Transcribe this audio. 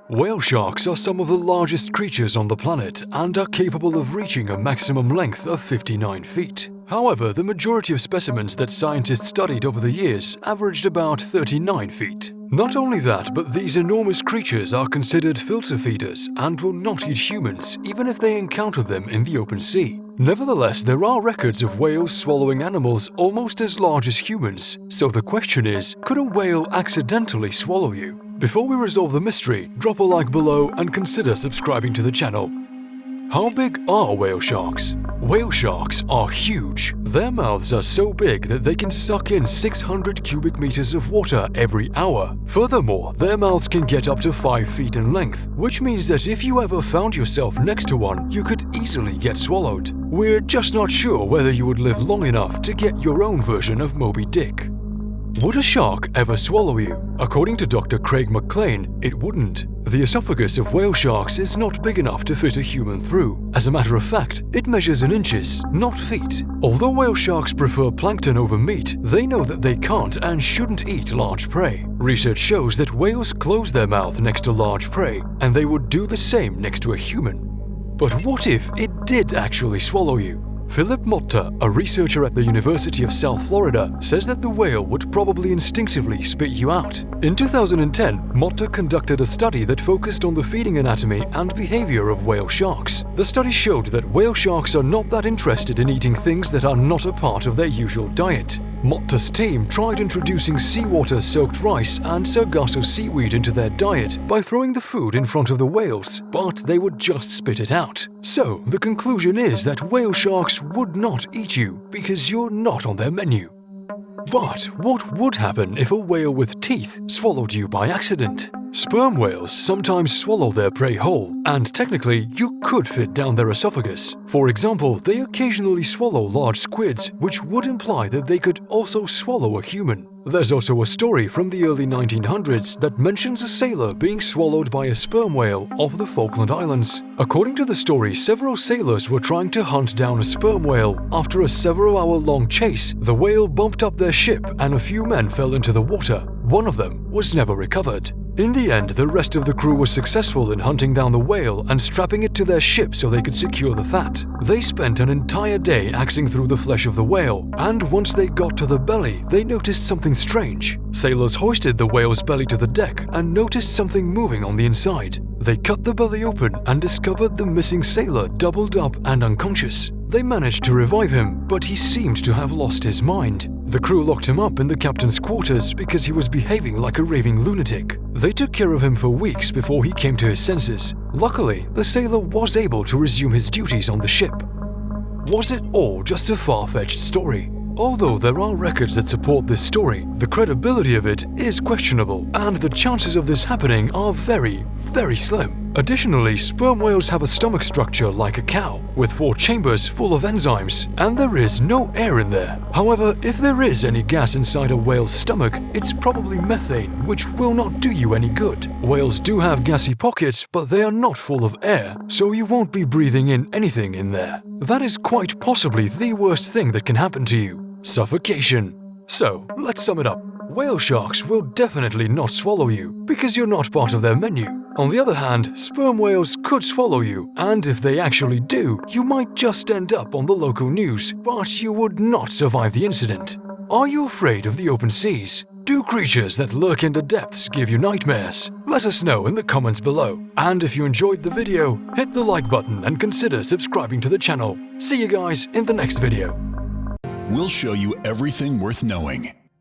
Whale sharks are some of the largest creatures on the planet and are capable of reaching a maximum length of 59 feet. However, the majority of specimens that scientists studied over the years averaged about 39 feet. Not only that, but these enormous creatures are considered filter feeders and will not eat humans even if they encounter them in the open sea. Nevertheless, there are records of whales swallowing animals almost as large as humans, so the question is, could a whale accidentally swallow you? Before we resolve the mystery, drop a like below and consider subscribing to the channel. How big are whale sharks? Whale sharks are huge. Their mouths are so big that they can suck in 600 cubic meters of water every hour. Furthermore, their mouths can get up to 5 feet in length, which means that if you ever found yourself next to one, you could easily get swallowed. We're just not sure whether you would live long enough to get your own version of Moby Dick. Would a shark ever swallow you? According to Dr. Craig McLean, it wouldn't. The esophagus of whale sharks is not big enough to fit a human through. As a matter of fact, it measures in inches, not feet. Although whale sharks prefer plankton over meat, they know that they can't and shouldn't eat large prey. Research shows that whales close their mouth next to large prey, and they would do the same next to a human. But what if it did actually swallow you? Philip Motta, a researcher at the University of South Florida, says that the whale would probably instinctively spit you out. In 2010, Motta conducted a study that focused on the feeding anatomy and behavior of whale sharks. The study showed that whale sharks are not that interested in eating things that are not a part of their usual diet. Motta's team tried introducing seawater-soaked rice and sargasso seaweed into their diet by throwing the food in front of the whales, but they would just spit it out. So, the conclusion is that whale sharks would not eat you because you're not on their menu. But what would happen if a whale with teeth swallowed you by accident? Sperm whales sometimes swallow their prey whole, and technically you could fit down their esophagus. For example, they occasionally swallow large squids, which would imply that they could also swallow a human. There's also a story from the early 1900s that mentions a sailor being swallowed by a sperm whale off the Falkland Islands. According to the story, several sailors were trying to hunt down a sperm whale. After a several-hour-long chase, the whale bumped up their ship and a few men fell into the water. One of them was never recovered. In the end, the rest of the crew was successful in hunting down the whale and strapping it to their ship so they could secure the fat. They spent an entire day axing through the flesh of the whale, and once they got to the belly, they noticed something strange. Sailors hoisted the whale's belly to the deck and noticed something moving on the inside. They cut the belly open and discovered the missing sailor doubled up and unconscious. They managed to revive him, but he seemed to have lost his mind. The crew locked him up in the captain's quarters because he was behaving like a raving lunatic. They took care of him for weeks before he came to his senses. Luckily, the sailor was able to resume his duties on the ship. Was it all just a far-fetched story? Although there are records that support this story, the credibility of it is questionable, and the chances of this happening are very, very slim. Additionally, sperm whales have a stomach structure like a cow, with 4 chambers full of enzymes, and there is no air in there. However, if there is any gas inside a whale's stomach, it's probably methane, which will not do you any good. Whales do have gassy pockets, but they are not full of air, so you won't be breathing in anything in there. That is quite possibly the worst thing that can happen to you: suffocation. So, let's sum it up. Whale sharks will definitely not swallow you because you're not part of their menu. On the other hand, sperm whales could swallow you, and if they actually do, you might just end up on the local news, but you would not survive the incident. Are you afraid of the open seas? Do creatures that lurk in the depths give you nightmares? Let us know in the comments below. And if you enjoyed the video, hit the like button and consider subscribing to the channel. See you guys in the next video. We'll show you everything worth knowing.